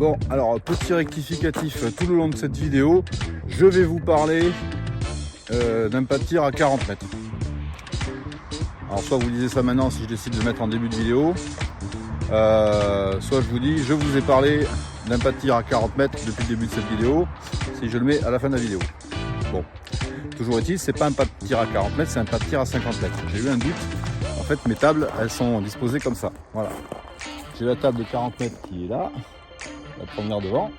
Bon, alors petit rectificatif tout le long de cette vidéo, je vais vous parler d'un pas de tir à 40 mètres. Alors soit vous lisez ça maintenant si je décide de mettre en début de vidéo, soit je vous dis je vous ai parlé d'un pas de tir à 40 mètres depuis le début de cette vidéo, si je le mets à la fin de la vidéo. Bon, toujours est-il, c'est pas un pas de tir à 40 mètres, c'est un pas de tir à 50 mètres. J'ai eu un doute, en fait mes tables elles sont disposées comme ça, voilà. J'ai la table de 40 mètres qui est là, la première devant,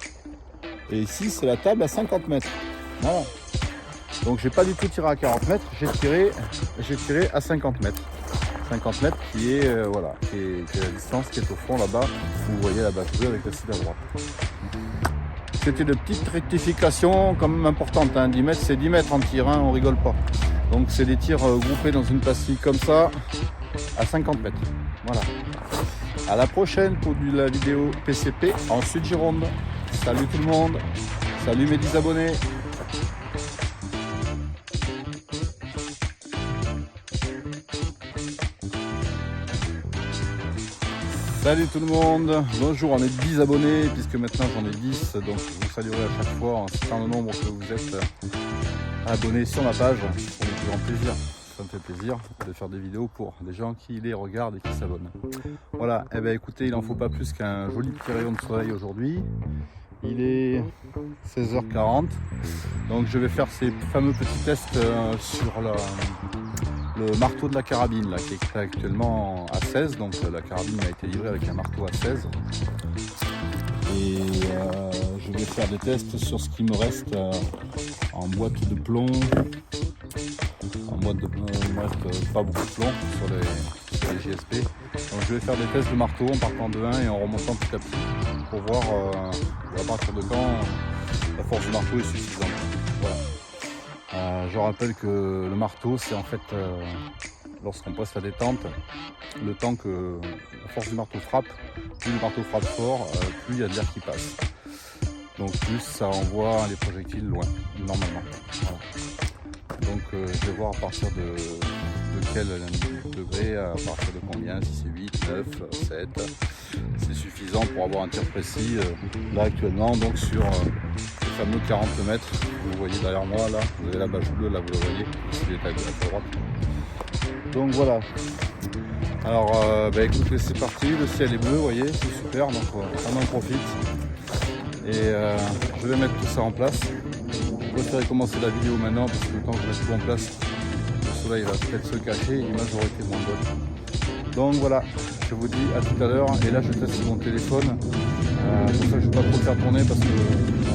et ici c'est la table à 50 mètres, voilà. Donc j'ai pas du tout tiré à 40 mètres, j'ai tiré à 50 mètres. 50 mètres qui est, voilà, qui est la distance qui est au fond là-bas, vous voyez la base bleue avec la cible à droite. C'était de petites rectifications quand même importantes, hein. 10 mètres c'est 10 mètres en tir, hein, on rigole pas. Donc c'est des tirs groupés dans une pastille comme ça, à 50 mètres, voilà. À la prochaine pour de la vidéo PCP en Sud-Gironde. Salut tout le monde, salut mes 10 abonnés. Salut tout le monde, bonjour, on est 10 abonnés puisque maintenant j'en ai 10, donc je vous saluerai à chaque fois en citant le nombre que vous êtes abonnés sur ma page, pour le plus grand plaisir. Ça me fait plaisir de faire des vidéos pour des gens qui les regardent et qui s'abonnent. Voilà, et bien écoutez, il n'en faut pas plus qu'un joli petit rayon de soleil aujourd'hui. Il est 16h40, donc je vais faire ces fameux petits tests sur le marteau de la carabine là, qui est actuellement à 16, donc la carabine a été livrée avec un marteau à 16. Et je vais faire des tests sur ce qui me reste en boîte de plomb. En boîte de plomb, il me reste pas beaucoup de plomb sur les GSP. Donc je vais faire des tests de marteau en partant de 1 et en remontant petit à petit pour voir à partir de quand la force du marteau est suffisante. Voilà. Je rappelle que le marteau c'est en fait lorsqu'on passe la détente, le temps que la force du marteau frappe, plus le marteau frappe fort, plus il y a de l'air qui passe. Donc plus ça envoie les projectiles loin, normalement. Voilà. Donc je vais voir à partir de quel degré, à partir de combien, si c'est 8, 9, 7, c'est suffisant pour avoir un tir précis. Là actuellement, donc sur les fameux 40 mètres, vous voyez derrière moi, là, vous avez la bâche bleue, là vous le voyez, il est à droite. Donc voilà. Alors écoutez, c'est parti, le ciel est bleu, vous voyez, c'est super, donc on en profite. Et je vais mettre tout ça en place. Je préférais commencer la vidéo maintenant parce que le temps que je mette tout en place, le soleil va peut-être se cacher et l'image aurait été moins bonne. Donc voilà, je vous dis à tout à l'heure. Et là je teste mon téléphone. Pour ça je ne vais pas trop le faire tourner parce que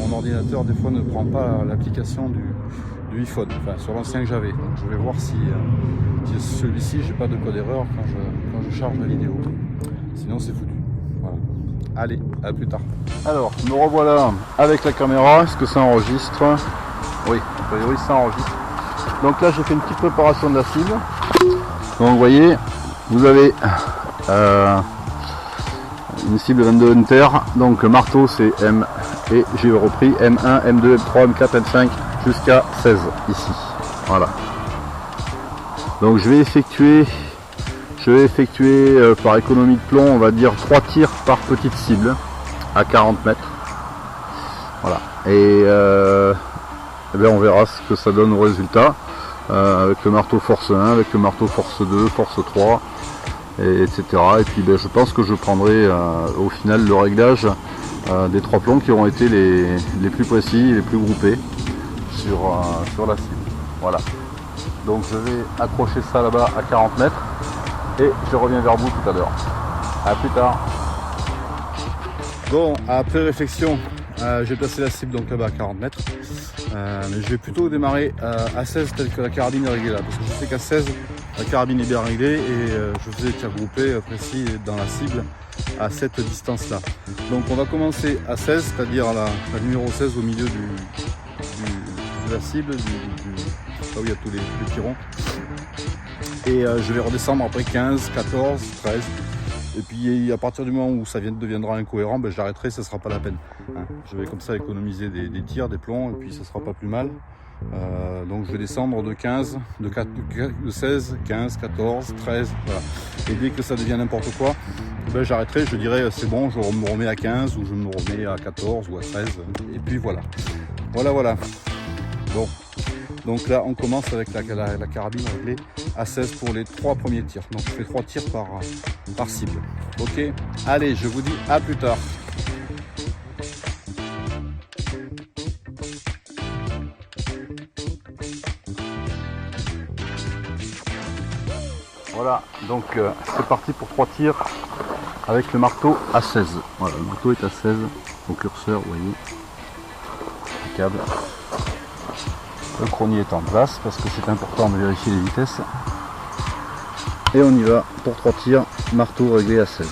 mon ordinateur des fois ne prend pas l'application du iPhone, enfin sur l'ancien que j'avais. Donc je vais voir si celui-ci j'ai pas de code erreur quand je charge la vidéo. Sinon c'est foutu. Voilà. Allez, à plus tard. Alors, me revoilà avec la caméra. Est-ce que ça enregistre? Oui, a priori ça enregistre. Donc là j'ai fait une petite préparation de la cible. Donc vous voyez, vous avez une cible 22 Hunter. Donc le marteau c'est M et j'ai repris M1, M2, M3, M4, M5 jusqu'à 16 ici. Voilà. Donc je vais effectuer par économie de plomb, on va dire 3 tirs par petite cible à 40 mètres. Voilà. Et bien on verra ce que ça donne au résultat avec le marteau force 1, avec le marteau force 2, force 3, etc. Et puis je pense que je prendrai au final le réglage des 3 plombs qui auront été les plus précis et les plus groupés sur la cible. Voilà. Donc je vais accrocher ça là-bas à 40 mètres et je reviens vers vous tout à l'heure. A plus tard. Bon, après réflexion, j'ai placé la cible donc là-bas à 40 mètres. Mais je vais plutôt démarrer à 16 tel que la carabine est réglée là. Parce que je sais qu'à 16, la carabine est bien réglée et je faisais des tirs groupés précis dans la cible à cette distance-là. Donc on va commencer à 16, c'est-à-dire la numéro 16 au milieu de la cible, là où il y a tous les tirons. Et je vais redescendre après 15, 14, 13. Et puis à partir du moment où ça deviendra incohérent, j'arrêterai, ça ne sera pas la peine. Hein. Je vais comme ça économiser des tirs, des plombs, et puis ça ne sera pas plus mal. Donc je vais descendre de 15, de 16, 15, 14, 13, voilà. Et dès que ça devient n'importe quoi, ben j'arrêterai, je dirai c'est bon, je me remets à 15 ou je me remets à 14 ou à 13. Et puis voilà. Voilà. Bon. Donc là on commence avec la carabine réglée à 16 pour les 3 premiers tirs. Donc je fais 3 tirs par cible. Ok, allez, je vous dis à plus tard. Voilà, donc c'est parti pour 3 tirs avec le marteau à 16. Voilà, le marteau est à 16 au curseur, vous voyez. Impeccable. Le chronier est en place parce que c'est important de vérifier les vitesses. Et on y va pour 3 tirs, marteau réglé à 16.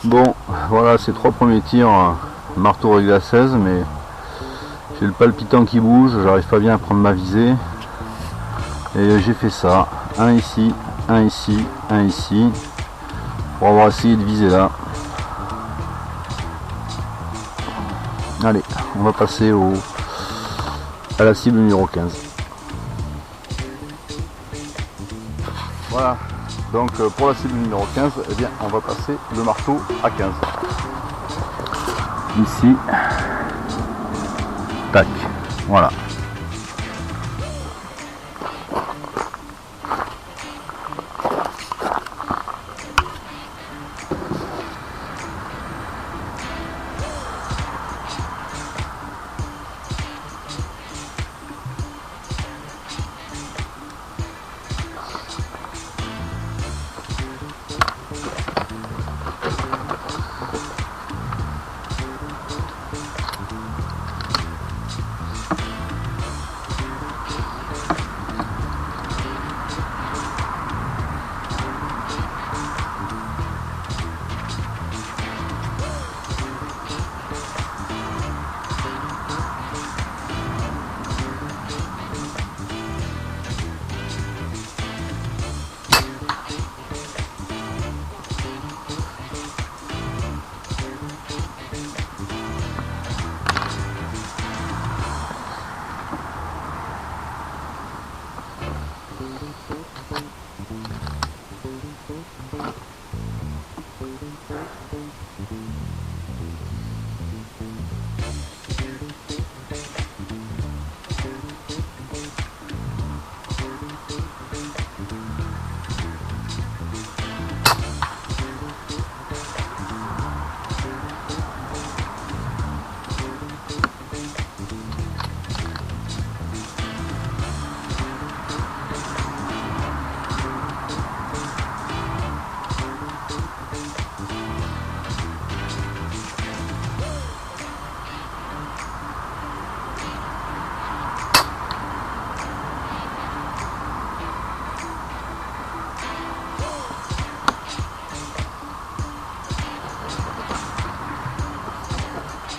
Bon, voilà ces 3 premiers tirs, marteau réglé à 16, mais j'ai le palpitant qui bouge, j'arrive pas bien à prendre ma visée. Et j'ai fait ça, un ici, un ici, un ici, pour avoir essayé de viser là. Allez, on va passer à la cible numéro 15. Voilà. Donc pour la cible numéro 15, eh bien, on va passer le marteau à 15. Ici. Tac. Voilà.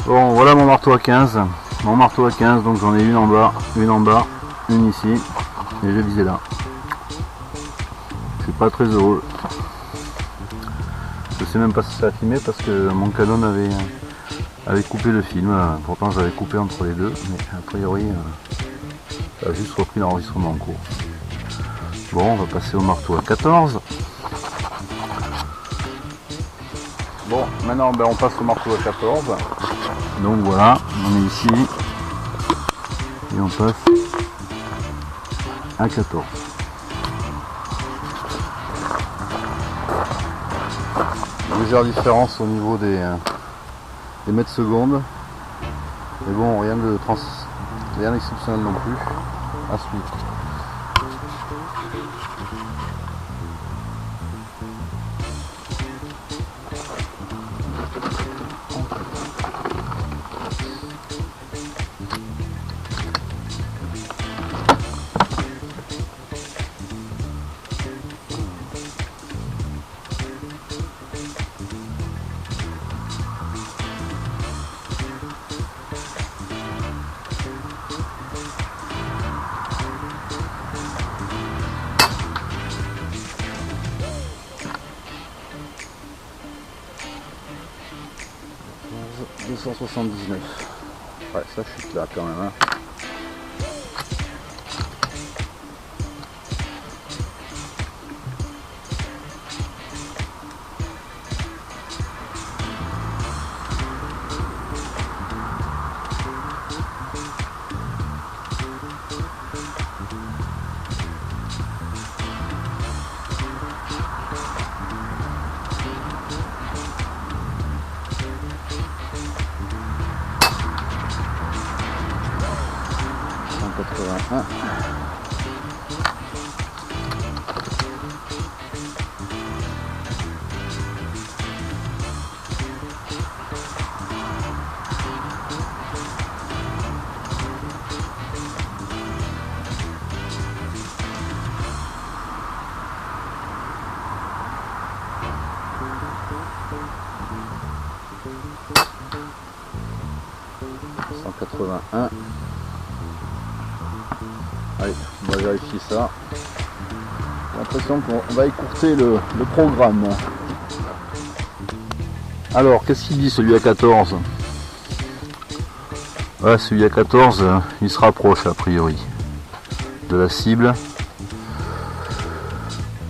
Bon, voilà mon marteau à 15. Mon marteau à 15, donc j'en ai une en bas, une ici, et j'ai visé là. Je suis pas très heureux. Je sais même pas si ça a filmé parce que mon Canon avait coupé le film. Pourtant j'avais coupé entre les deux, mais a priori ça a juste repris l'enregistrement en cours. Bon, on va passer au marteau à 14. Bon, maintenant on passe au marteau à 14. Donc voilà, on est ici et on passe à 14. Légère différence au niveau des mètres secondes, mais bon, rien d'exceptionnel non plus à suivre. $279. Ouais, ça chute là quand même. Hein. $181. Allez, on va vérifier ça. J'ai l'impression qu'on va écourter le programme. Alors, qu'est-ce qu'il dit celui à 14? Ouais, celui à 14, il se rapproche a priori de la cible.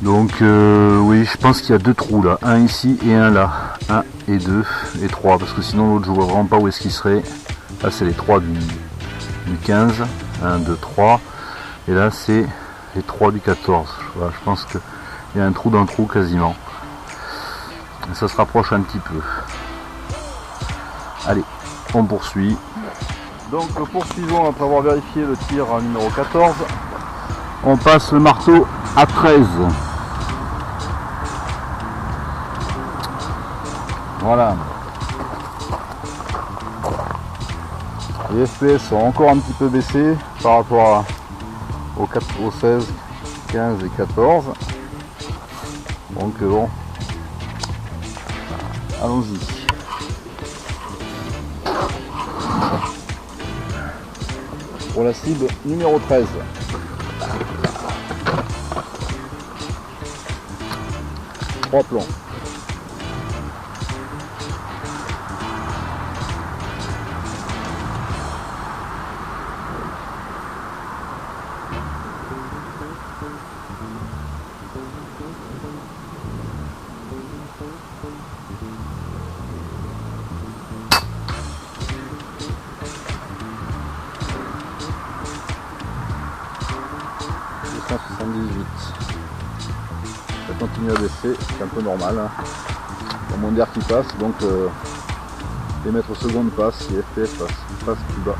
Donc oui, je pense qu'il y a deux trous là, un ici et un là. 1 et 2 et 3, parce que sinon l'autre je vois vraiment pas où est-ce qu'il serait. Là c'est les 3 du 15, 1, 2, 3. Et là c'est les 3 du 14. Voilà, je pense qu'il y a un trou d'un trou quasiment. Et ça se rapproche un petit peu. Allez, on poursuit. Donc poursuivons après avoir vérifié le tir numéro 14. On passe le marteau à 13. Voilà. Les FPS sont encore un petit peu baissés par rapport au 16, 15 et 14. Donc bon, allons-y. Pour la cible numéro 13. Trois plombs. Ça continue à baisser, c'est un peu normal. Hein. Il y a moins d'air qui passe, donc les mètres secondes passent, les FPS passent plus bas.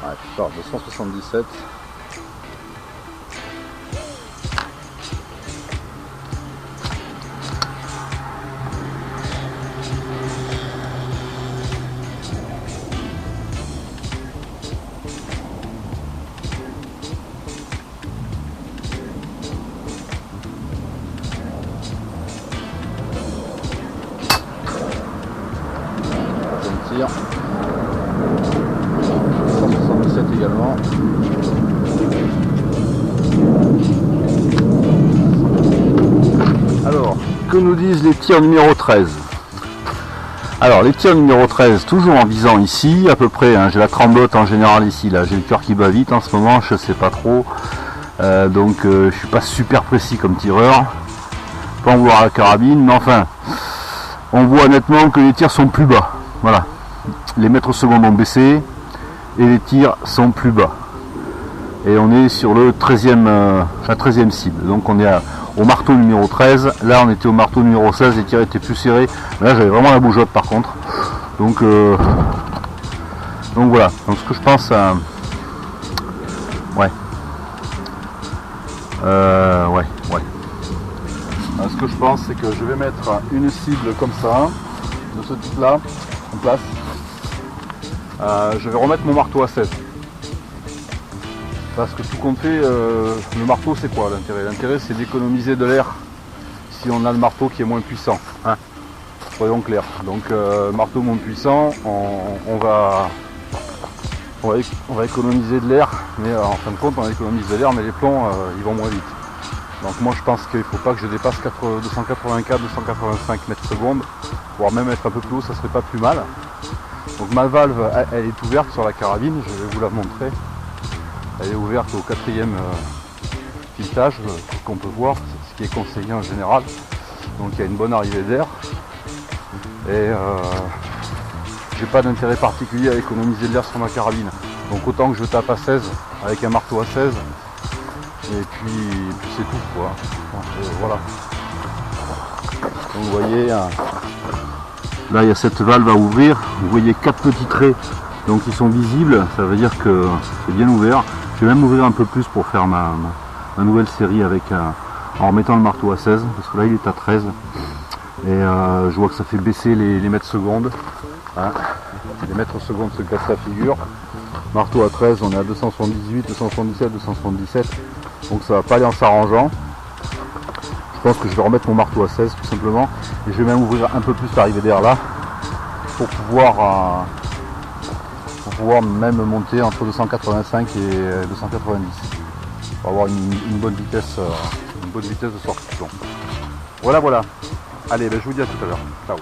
Ouais, je pars de 177. tir. 177 également. Alors, que nous disent les tirs numéro 13? Alors, les tirs numéro 13, toujours en visant ici, à peu près, hein, j'ai la tremblote en général ici, là, j'ai le cœur qui bat vite en ce moment, je sais pas trop. Donc, je suis pas super précis comme tireur. Pas en vouloir à la carabine, mais enfin, on voit nettement que les tirs sont plus bas. Voilà. Les mètres secondes ont baissé et les tirs sont plus bas. Et on est sur le 13e, la 13e cible. Donc on est au marteau numéro 13. Là on était au marteau numéro 16, les tirs étaient plus serrés. Là j'avais vraiment la bougeotte par contre. Donc voilà. Donc ce que je pense, ouais. Ce que je pense, c'est que je vais mettre une cible comme ça, de ce type là, en place. Je vais remettre mon marteau à 16. Parce que tout compte fait, le marteau c'est quoi l'intérêt? L'intérêt c'est d'économiser de l'air si on a le marteau qui est moins puissant. Hein, soyons clairs. Donc marteau moins puissant, on va économiser de l'air, mais en fin de compte on économise de l'air, mais les plombs ils vont moins vite. Donc moi je pense qu'il ne faut pas que je dépasse 284-285 mètres secondes, voire même être un peu plus haut, ça serait pas plus mal. Donc ma valve elle est ouverte sur la carabine, je vais vous la montrer. Elle est ouverte au 4e filetage, qu'on peut voir, ce qui est conseillé en général. Donc il y a une bonne arrivée d'air. Et j'ai pas d'intérêt particulier à économiser de l'air sur ma carabine. Donc autant que je tape à 16 avec un marteau à 16. Et puis c'est tout quoi. Voilà. Donc vous voyez, là il y a cette valve à ouvrir. Vous voyez 4 petits traits donc ils sont visibles. Ça veut dire que c'est bien ouvert. Je vais même ouvrir un peu plus pour faire ma nouvelle série avec en remettant le marteau à 16 parce que là il est à 13 et je vois que ça fait baisser les mètres secondes. Hein. Les mètres secondes se cassent la figure. Marteau à 13, on est à 278, 277, 277. Donc ça va pas aller en s'arrangeant. Je pense que je vais remettre mon marteau à 16 tout simplement. Et je vais même ouvrir un peu plus l'arrivée d'air là pour pouvoir même monter entre 285 et 290 pour avoir une bonne vitesse de sortie de plomb. Voilà. Allez, je vous dis à tout à l'heure. Ciao.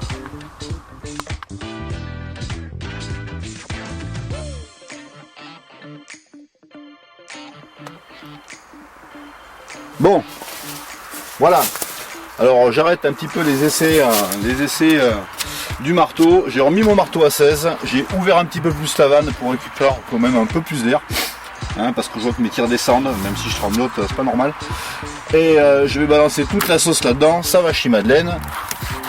Bon, voilà. Alors j'arrête un petit peu les essais du marteau. J'ai remis mon marteau à 16. J'ai ouvert un petit peu plus la vanne pour récupérer quand même un peu plus d'air. Hein, parce que je vois que mes tirs descendent, même si je tremblote, c'est pas normal. Et je vais balancer toute la sauce là-dedans. Ça va chez Madeleine.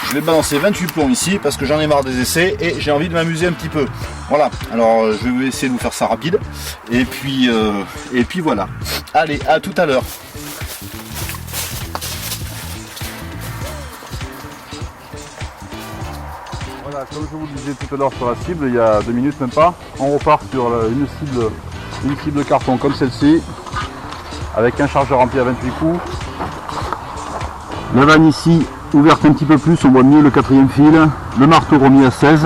Je vais balancer 28 plombs ici parce que j'en ai marre des essais et j'ai envie de m'amuser un petit peu. Voilà, alors je vais essayer de vous faire ça rapide. Et puis voilà. Allez, à tout à l'heure. Voilà, comme je vous le disais tout à l'heure sur la cible, il y a 2 minutes même pas, on repart sur une cible carton comme celle-ci, avec un chargeur rempli à 28 coups. La vanne ici ouverte un petit peu plus, on voit mieux le 4e fil, le marteau remis à 16,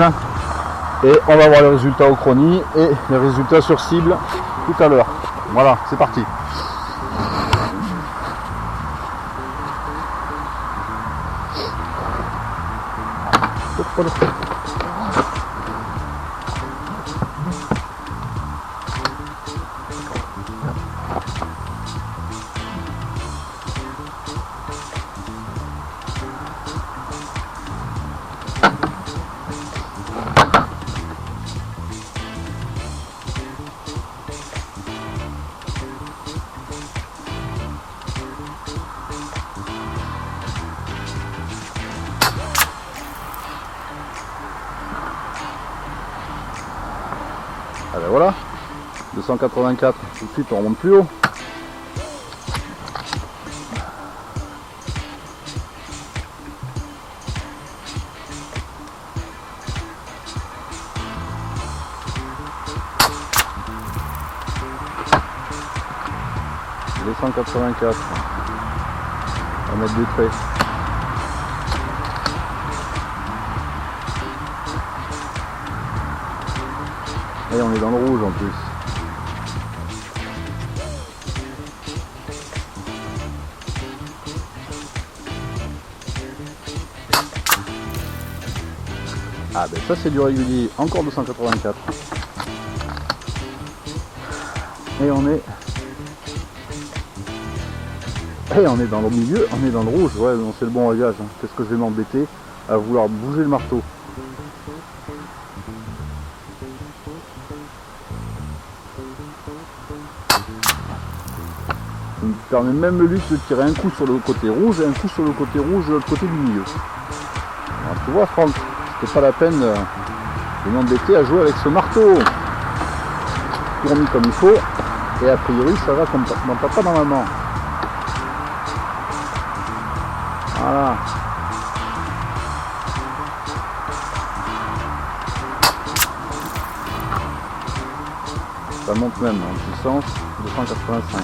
et on va voir les résultats au chronie et les résultats sur cible tout à l'heure. Voilà, c'est parti. Ah ben voilà, 284, tout de suite on remonte plus haut. « 284, on va mettre des traits. Et on est dans le rouge en plus. Ah ben ça c'est du régulier, encore 284. Et on est dans le milieu, on est dans le rouge, ouais non, c'est le bon réglage. Hein. Qu'est-ce que je vais m'embêter à vouloir bouger le marteau. Il me permet même le luxe de tirer un coup sur le côté rouge et un coup sur le côté rouge de l'autre côté du milieu. Alors, tu vois Franck, c'était pas la peine de m'embêter à jouer avec ce marteau. Tourné comme il faut, et a priori ça va comme dans papa dans maman. Voilà. Ça monte même en puissance, 285.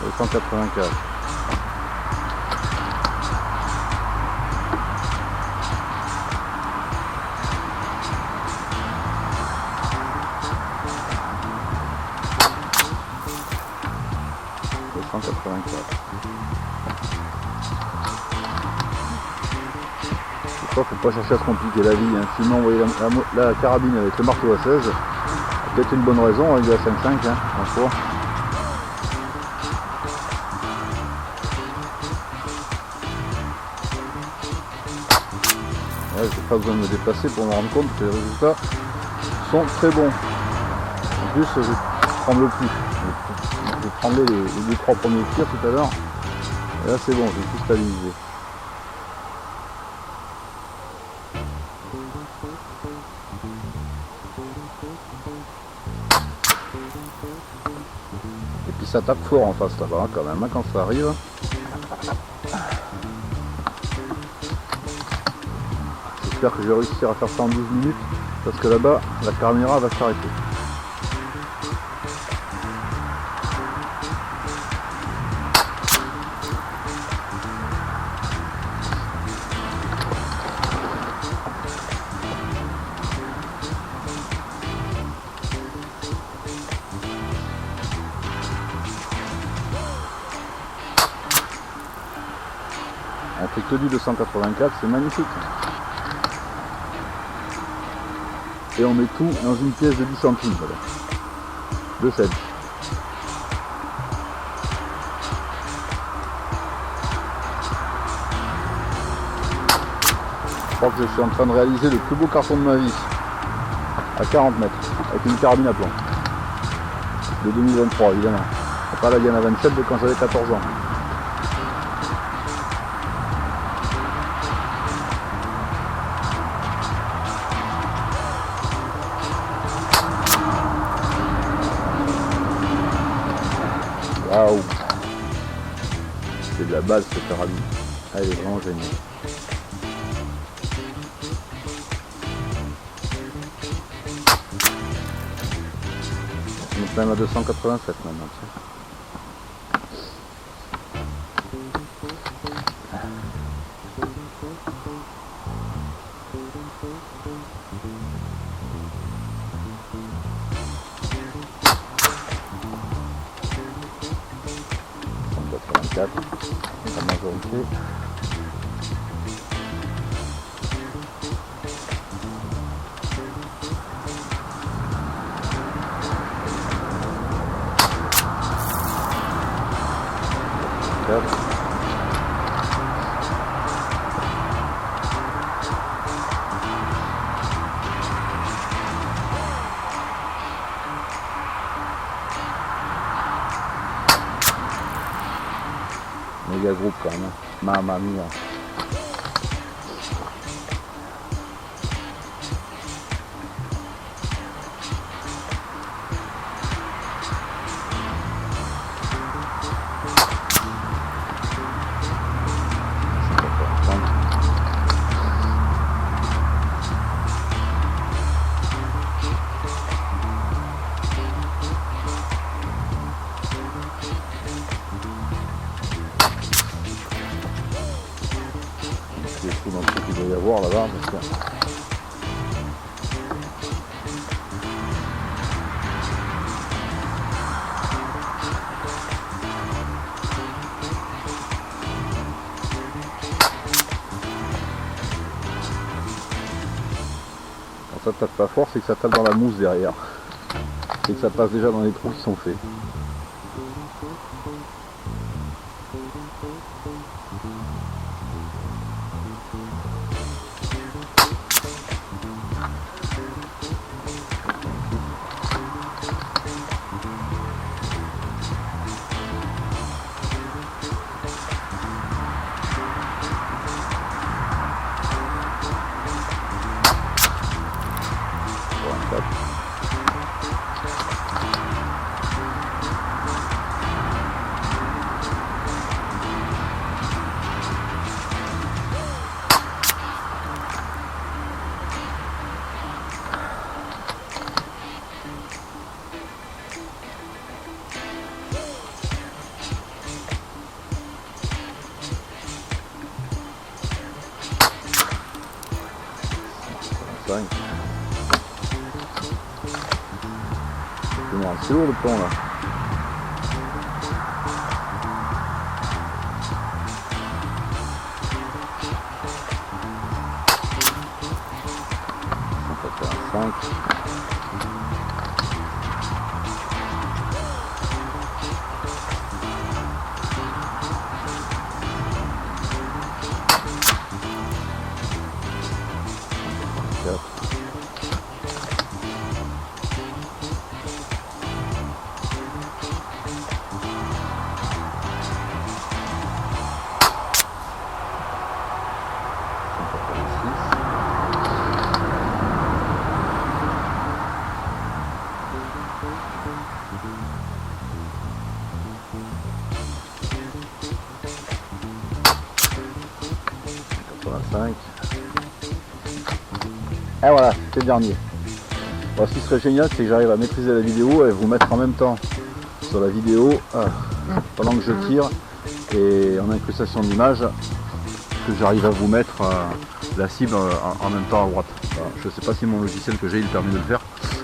Et 184. Faut pas chercher à se compliquer la vie, hein. Sinon vous voyez la carabine avec le marteau à 16, peut-être une bonne raison, il est à 5,5 hein, en soi. Ouais, j'ai pas besoin de me déplacer pour me rendre compte que les résultats sont très bons. En plus je tremble plus. J'ai tremblé les 2-3 premiers tirs tout à l'heure. Et là c'est bon, j'ai tout stabilisé. Et puis ça tape fort en face là-bas hein, quand même hein, quand ça arrive. J'espère que je vais réussir à faire ça en 12 minutes parce que là-bas la caméra va s'arrêter. On fait que du 284, c'est magnifique. Et on met tout dans une pièce de 10 centimes, voilà. De celle. Je crois que je suis en train de réaliser le plus beau carton de ma vie. À 40 mètres, avec une carabine à plomb. De 2023 évidemment. Pas la Diana 27 de quand j'avais 14 ans. Waouh, c'est de la balle cette carabine. Elle est vraiment géniale. On est même à 287 maintenant. La majorité. Méga groupe quand même, mamma mia. Attention. Quand ça tape pas fort, c'est que ça tape dans la mousse derrière. C'est que ça passe déjà dans les trous qui sont faits. C'est lourd le plomb là. On va faire un 5. Et voilà, c'est le dernier. Bon, ce qui serait génial, c'est que j'arrive à maîtriser la vidéo et vous mettre en même temps sur la vidéo pendant que je tire et en incrustation d'image, que j'arrive à vous mettre la cible en même temps à droite. Voilà. Je ne sais pas si mon logiciel que j'ai il permet de le faire,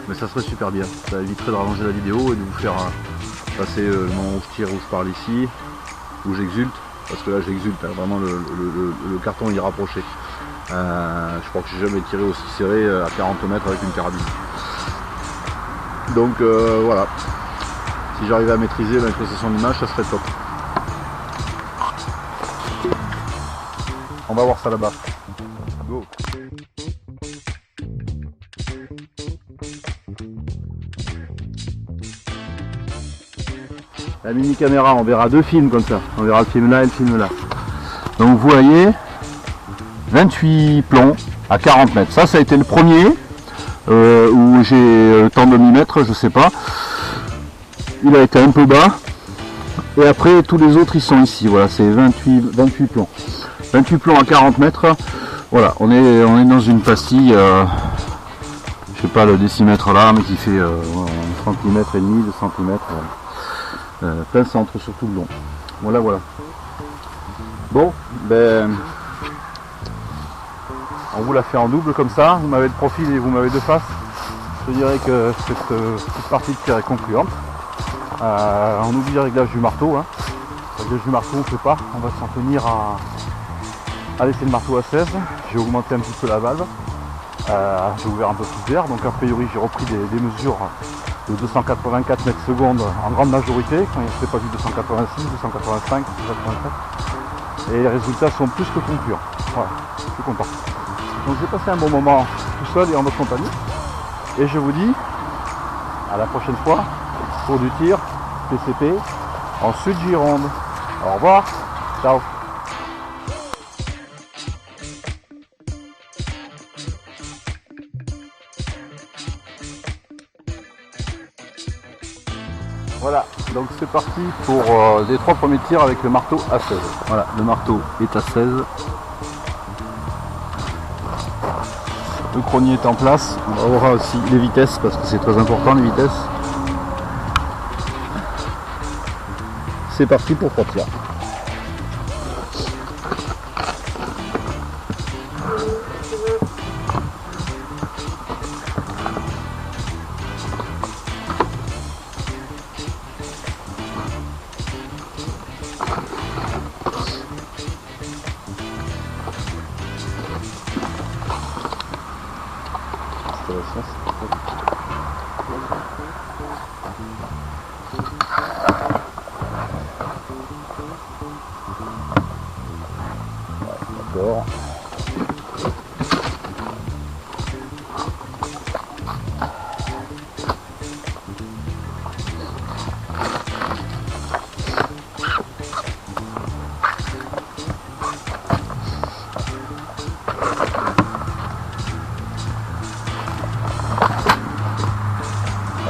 mais ça serait super bien. Ça éviterait de rallonger la vidéo et de vous faire passer le moment où je tire, où je parle ici, où j'exulte, parce que là j'exulte, hein, vraiment le carton est rapproché. Je crois que j'ai jamais tiré aussi serré à 40 mètres avec une carabine. Donc voilà, si j'arrivais à maîtriser l'incrustation d'image, ça serait top. On va voir ça là-bas. Go. La mini caméra, on verra deux films comme ça. On verra le film là et le film là. Donc vous voyez, 28 plombs à 40 mètres. Ça a été le premier où j'ai le temps de m'y mettre, je sais pas. Il a été un peu bas. Et après, tous les autres, ils sont ici. Voilà, c'est 28 plombs. 28 plombs à 40 mètres. Voilà, on est dans une pastille, je sais pas le décimètre là, mais qui fait 1 cm et demi, 2 cm. Plein centre sur tout le long. Voilà. Bon, ben... on vous l'a fait en double comme ça, vous m'avez de profil et vous m'avez de face. Je dirais que cette petite partie de tir est concluante. On oublie le réglage du marteau. Hein. Le réglage du marteau on ne fait pas, on va s'en tenir à laisser le marteau à 16. J'ai augmenté un petit peu la valve, j'ai ouvert un peu plus d'air, donc a priori j'ai repris des mesures de 284 mètres secondes en grande majorité, quand il ne s'est pas vu 286, 285, 287. Et les résultats sont plus que concluants. Voilà, je suis content. Donc j'ai passé un bon moment tout seul et en votre compagnie. Et je vous dis à la prochaine fois pour du tir PCP en Sud Gironde. Au revoir, ciao. Voilà, donc c'est parti pour les 3 premiers tirs avec le marteau à 16. Voilà, le marteau est à 16. Le cronier est en place. On aura aussi les vitesses parce que c'est très important les vitesses. C'est parti pour 3 tirs. l'installation. D'accord.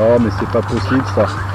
Oh mais c'est pas possible ça.